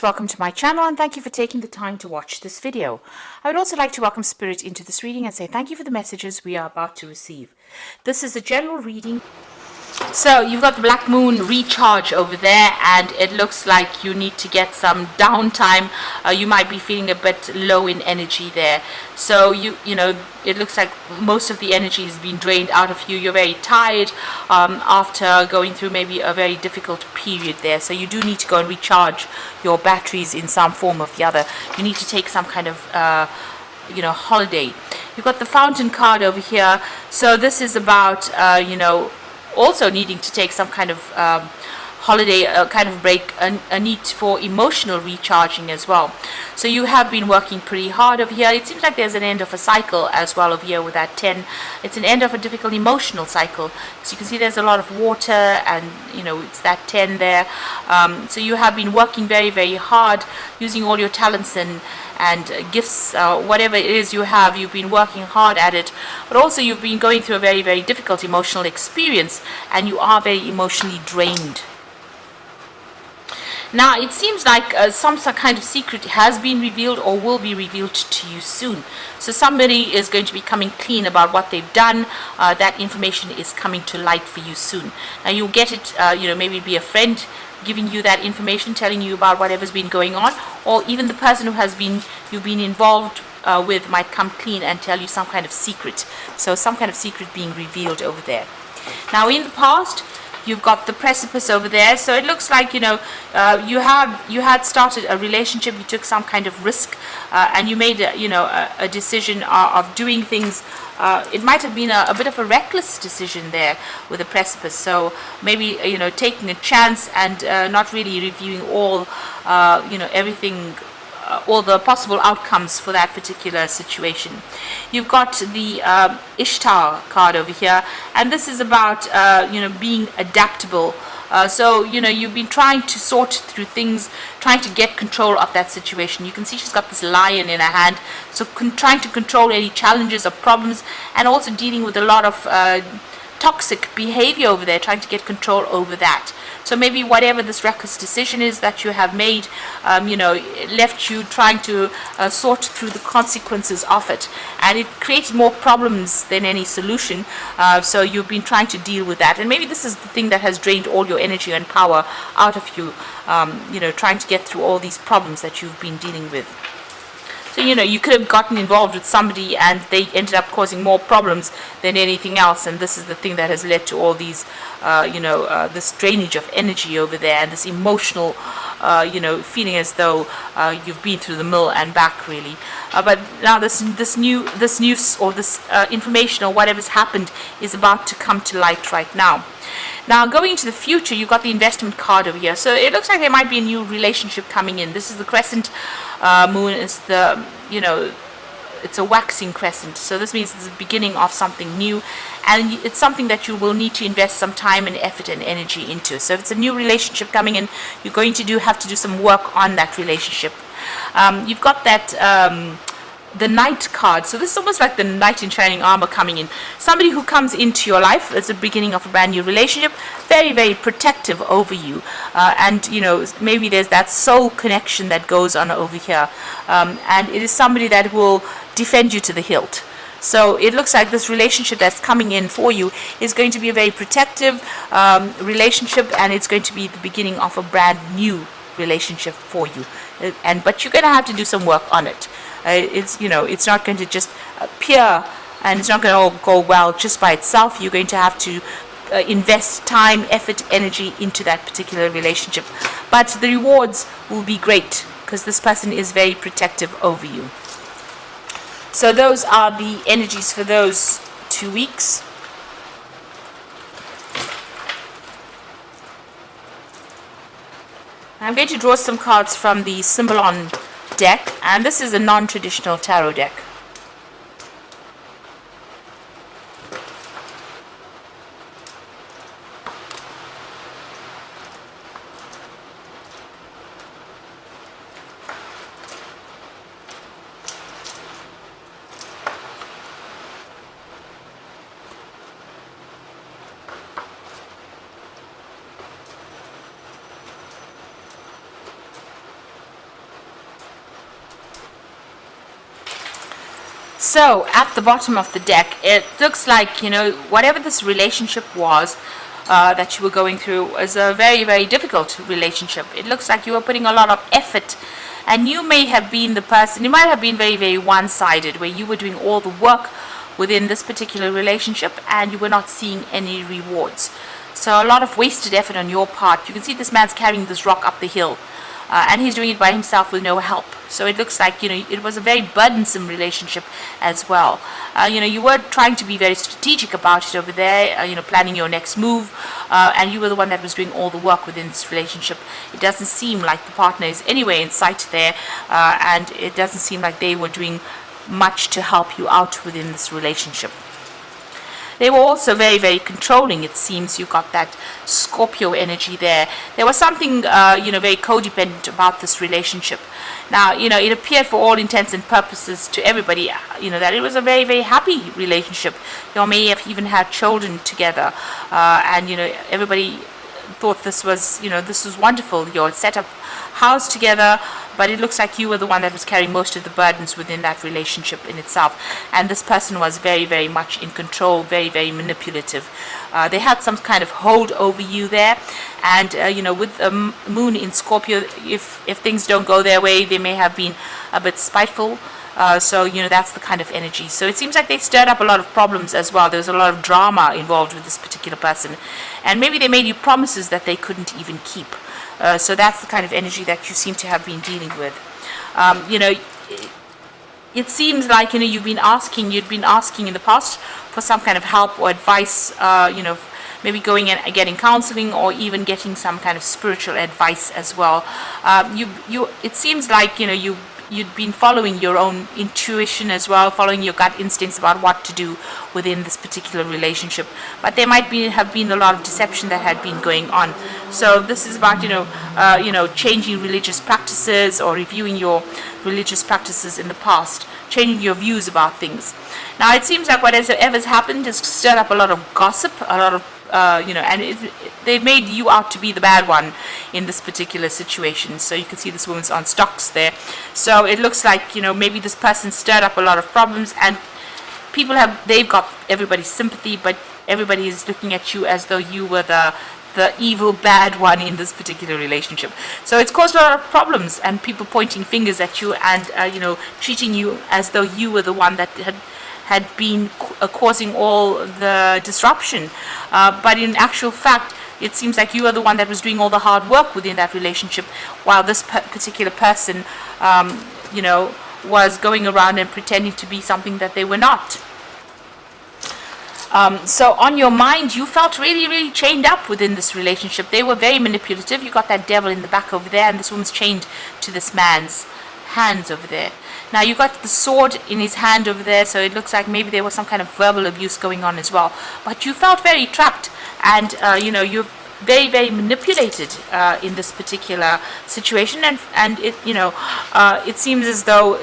Welcome to my channel and thank you for taking the time to watch this video. I would also like to welcome Spirit into this reading and say thank you for the messages we are about to receive. This is a general reading. So you've got the Black Moon recharge over there, and it looks like you need to get some downtime. You might be feeling a bit low in energy there. So you know, it looks like most of the energy has been drained out of you. You're very tired after going through maybe a very difficult period there. So you do need to go and recharge your batteries in some form or the other. You need to take some kind of holiday. You've got the Fountain card over here. So this is about also needing to take some kind of holiday, kind of break, a need for emotional recharging as well. So you have been working pretty hard over here. It seems like there's an end of a cycle as well over here with that 10. It's an end of a difficult emotional cycle. So you can see there's a lot of water, and it's that 10 there. So you have been working very, very hard, using all your talents and gifts, whatever it is you have. You've been working hard at it, but also you've been going through a very, very difficult emotional experience, and you are very emotionally drained. Now it seems like some kind of secret has been revealed or will be revealed to you soon. So somebody is going to be coming clean about what they've done. That information is coming to light for you soon. Now you'll get it, maybe it'll be a friend giving you that information, telling you about whatever's been going on, or even the person who you've been involved with might come clean and tell you some kind of secret. So some kind of secret being revealed over there. Now in the past, you've got the precipice over there. So it looks like you had started a relationship. You took some kind of risk, and you made a decision of doing things. It might have been a bit of a reckless decision there with the precipice. So maybe taking a chance and not really reviewing all everything. All the possible outcomes for that particular situation. You've got the Ishtar card over here, and this is about being adaptable. So you've been trying to sort through things, trying to get control of that situation. You can see she's got this lion in her hand, so trying to control any challenges or problems, and also dealing with a lot of toxic behavior over there, trying to get control over that. So maybe whatever this reckless decision is that you have made, left you trying to sort through the consequences of it, and it created more problems than any solution. So you've been trying to deal with that, and maybe this is the thing that has drained all your energy and power out of you. Trying to get through all these problems that you've been dealing with. So you could have gotten involved with somebody and they ended up causing more problems than anything else, and this is the thing that has led to all these this drainage of energy over there, and this emotional feeling as though you've been through the mill and back, really. But now this news or this information or whatever's happened is about to come to light right now. Now, going into the future, you've got the investment card over here. So it looks like there might be a new relationship coming in. This is the crescent moon. It's the, it's a waxing crescent. So this means it's the beginning of something new. And it's something that you will need to invest some time and effort and energy into. So if it's a new relationship coming in, you're going to have to do some work on that relationship. You've got that... the Knight card. So this is almost like the knight in shining armor coming in. Somebody who comes into your life as the beginning of a brand new relationship, very, very protective over you. And maybe there's that soul connection that goes on over here. And it is somebody that will defend you to the hilt. So it looks like this relationship that's coming in for you is going to be a very protective relationship, and it's going to be the beginning of a brand new relationship for you. But you're going to have to do some work on it. It's not going to just appear, and it's not going to all go well just by itself. You're going to have to invest time, effort, energy into that particular relationship. But the rewards will be great because this person is very protective over you. So those are the energies for those 2 weeks. I'm going to draw some cards from the Symbolon deck, and this is a non-traditional tarot deck. So at the bottom of the deck, it looks like, whatever this relationship was that you were going through was a very, very difficult relationship. It looks like you were putting a lot of effort, and you may have been the person, you might have been very, very one-sided, where you were doing all the work within this particular relationship and you were not seeing any rewards. So a lot of wasted effort on your part. You can see this man's carrying this rock up the hill. And he's doing it by himself with no help. So it looks like, it was a very burdensome relationship as well. You were trying to be very strategic about it over there, planning your next move, and you were the one that was doing all the work within this relationship. It doesn't seem like the partner is anywhere in sight there, and it doesn't seem like they were doing much to help you out within this relationship. They were also very, very controlling, it seems. You got that Scorpio energy there. There was something, very codependent about this relationship. Now, it appeared for all intents and purposes to everybody, that it was a very, very happy relationship. You may have even had children together. And, everybody thought this was wonderful. You all set up house together, but it looks like you were the one that was carrying most of the burdens within that relationship in itself. And this person was very, very much in control, very, very manipulative. They had some kind of hold over you there. And, with the moon in Scorpio, if things don't go their way, they may have been a bit spiteful. So, that's the kind of energy. So it seems like they stirred up a lot of problems as well. There was a lot of drama involved with this particular person. And maybe they made you promises that they couldn't even keep. So that's the kind of energy that you seem to have been dealing with. It seems like, you'd been asking in the past for some kind of help or advice, maybe going and getting counseling or even getting some kind of spiritual advice as well. It seems like, you'd been following your own intuition as well, following your gut instincts about what to do within this particular relationship. But there might have been a lot of deception that had been going on. So this is about, changing religious practices or reviewing your religious practices in the past, changing your views about things. Now, it seems like whatever's happened has stirred up a lot of gossip, a lot of they've made you out to be the bad one in this particular situation. So you can see this woman's on stocks there. So it looks like, maybe this person stirred up a lot of problems, and they've got everybody's sympathy, but everybody is looking at you as though you were the evil bad one in this particular relationship. So it's caused a lot of problems, and people pointing fingers at you and treating you as though you were the one that had been causing all the disruption. But in actual fact, it seems like you are the one that was doing all the hard work within that relationship, while this particular person, was going around and pretending to be something that they were not. So on your mind, you felt really, really chained up within this relationship. They were very manipulative. You got that devil in the back over there, and this woman's chained to this man's hands over there. Now, you got the sword in his hand over there, so it looks like maybe there was some kind of verbal abuse going on as well. But you felt very trapped, and, you're very, very manipulated in this particular situation. And it seems as though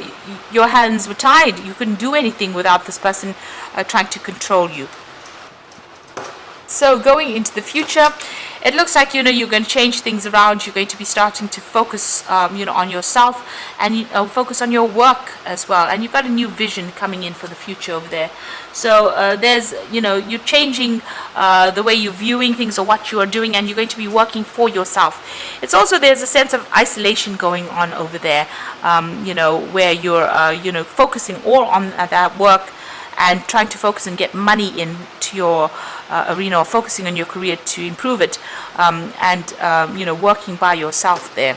your hands were tied. You couldn't do anything without this person trying to control you. So going into the future, it looks like, you're going to change things around. You're going to be starting to focus, on yourself and focus on your work as well. And you've got a new vision coming in for the future over there. So there's, you're changing the way you're viewing things or what you are doing, and you're going to be working for yourself. It's also, there's a sense of isolation going on over there, where you're, focusing all on that work and trying to focus and get money into your arena, or focusing on your career to improve it, and working by yourself there.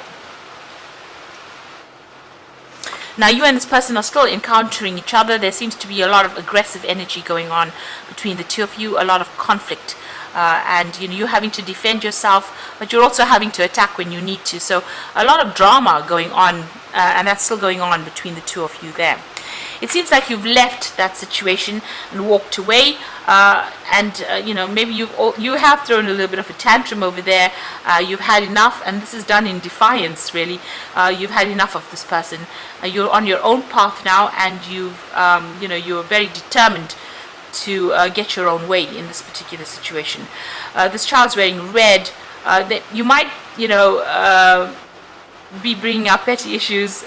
Now, you and this person are still encountering each other. There seems to be a lot of aggressive energy going on between the two of you, a lot of conflict. And you're having to defend yourself, but you're also having to attack when you need to. So a lot of drama going on, and that's still going on between the two of you there. It seems like you've left that situation and walked away, maybe you have thrown a little bit of a tantrum over there. You've had enough, and this is done in defiance, really. You've had enough of this person. You're on your own path now, and you're very determined to get your own way in this particular situation. This child's wearing red. You might, be bringing up petty issues,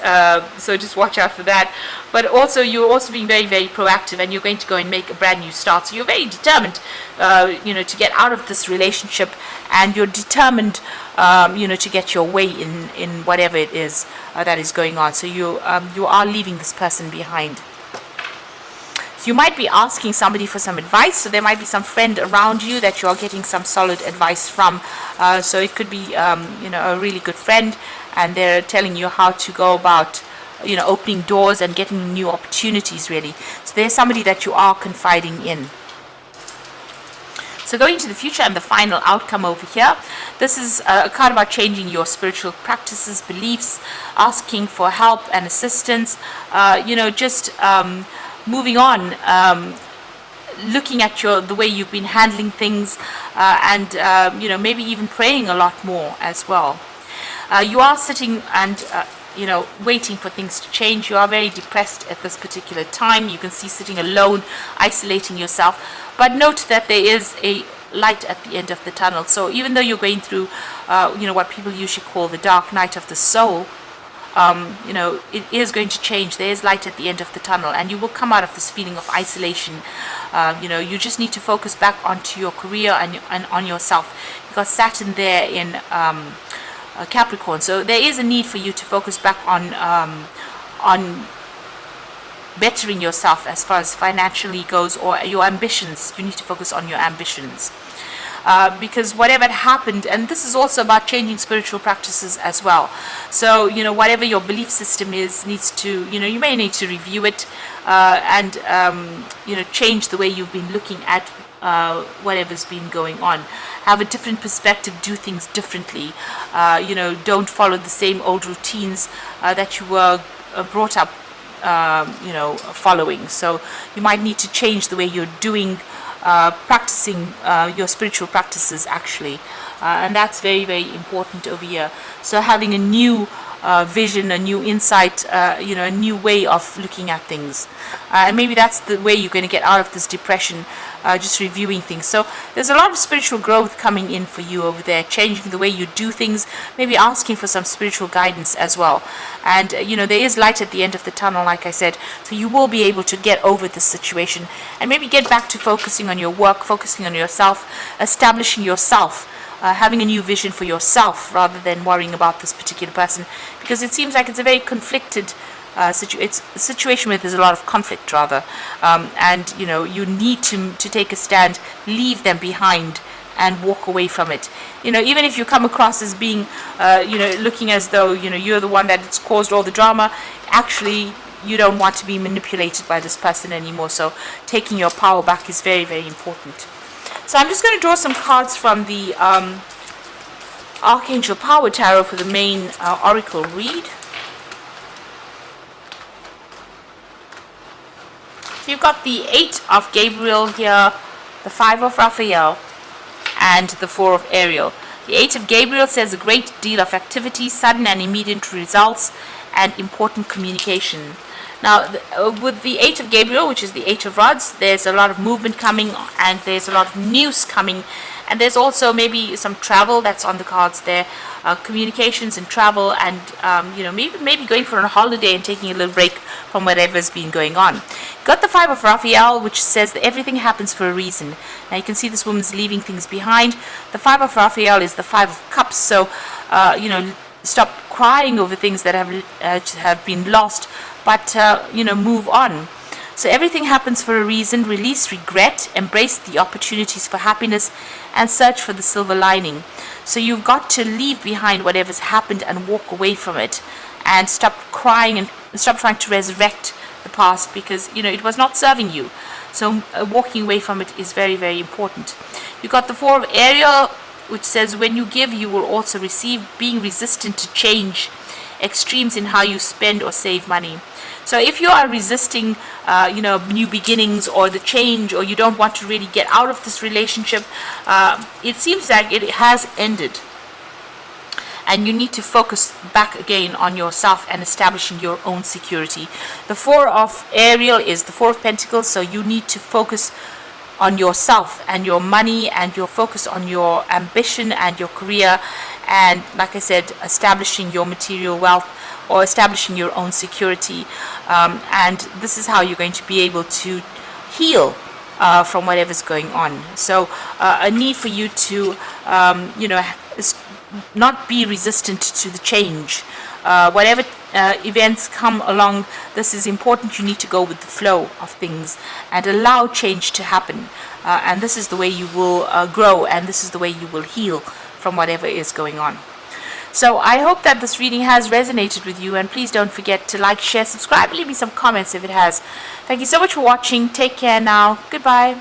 so just watch out for that. But also, you're also being very, very proactive, and you're going to go and make a brand new start. So you're very determined, to get out of this relationship, and you're determined, to get your way in whatever it is that is going on. So you are leaving this person behind. You might be asking somebody for some advice, so there might be some friend around you that you're getting some solid advice from. So it could be, a really good friend, and they're telling you how to go about, opening doors and getting new opportunities, really. So there's somebody that you are confiding in. So going to the future and the final outcome over here, this is a card about changing your spiritual practices, beliefs, asking for help and assistance, moving on, looking at the way you've been handling things, and maybe even praying a lot more as well. You are sitting and waiting for things to change. You are very depressed at this particular time. You can see sitting alone, isolating yourself. But note that there is a light at the end of the tunnel. So even though you're going through, what people usually call the dark night of the soul, it is going to change. There is light at the end of the tunnel, and you will come out of this feeling of isolation. You just need to focus back onto your career and on yourself, because Saturn there in Capricorn. So there is a need for you to focus back on bettering yourself as far as financially goes, or your ambitions. You need to focus on your ambitions. Because whatever happened, and this is also about changing spiritual practices as well. So, whatever your belief system is, needs to, you may need to review it, and, change the way you've been looking at whatever's been going on. Have a different perspective, do things differently. Don't follow the same old routines that you were brought up, following. So you might need to change the way you're doing, practicing your spiritual practices, actually, and that's very, very important over here. So having a new vision, a new insight, a new way of looking at things, and maybe that's the way you're going to get out of this depression, just reviewing things. So there's a lot of spiritual growth coming in for you over there, changing the way you do things, maybe asking for some spiritual guidance as well. And there is light at the end of the tunnel, like I said, so you will be able to get over this situation and maybe get back to focusing on your work, focusing on yourself, establishing yourself, having a new vision for yourself rather than worrying about this particular person, because it seems like it's a very conflicted it's a situation where there's a lot of conflict, rather, and you need to take a stand, leave them behind, and walk away from it. Even if you come across as being looking as though you're the one that's caused all the drama, actually you don't want to be manipulated by this person anymore. So taking your power back is very, very important. So I'm just going to draw some cards from the Archangel Power Tarot for the main oracle read. So you've got the 8 of Gabriel here, the 5 of Raphael, and the 4 of Ariel. The 8 of Gabriel says a great deal of activity, sudden and immediate results, and important communication. Now, with the 8 of Gabriel, which is the 8 of Rods, there's a lot of movement coming, and there's a lot of news coming, and there's also maybe some travel that's on the cards there, communications and travel, and maybe going for a holiday and taking a little break from whatever's been going on. Got the 5 of Raphael, which says that everything happens for a reason. Now you can see this woman's leaving things behind. The 5 of Raphael is the 5 of Cups, so stop crying over things that have been lost, but move on. So everything happens for a reason. Release regret, embrace the opportunities for happiness, and search for the silver lining. So you've got to leave behind whatever's happened and walk away from it, and stop crying and stop trying to resurrect the past, because it was not serving you. So walking away from it is very, very important. You've got the 4 of Ariel, which says when you give, you will also receive, being resistant to change, extremes in how you spend or save money. So if you are resisting, new beginnings or the change, or you don't want to really get out of this relationship, it seems like it has ended. And you need to focus back again on yourself and establishing your own security. The 4 of Ariel is the 4 of Pentacles, so you need to focus on yourself and your money, and your focus on your ambition and your career, and, like I said, establishing your material wealth or establishing your own security. And this is how you're going to be able to heal from whatever's going on. So a need for you to, not be resistant to the change. Whatever events come along, this is important. You need to go with the flow of things and allow change to happen. And this is the way you will grow, and this is the way you will heal from whatever is going on. So I hope that this reading has resonated with you, and please don't forget to like, share, subscribe, leave me some comments if it has. Thank you so much for watching. Take care now. Goodbye.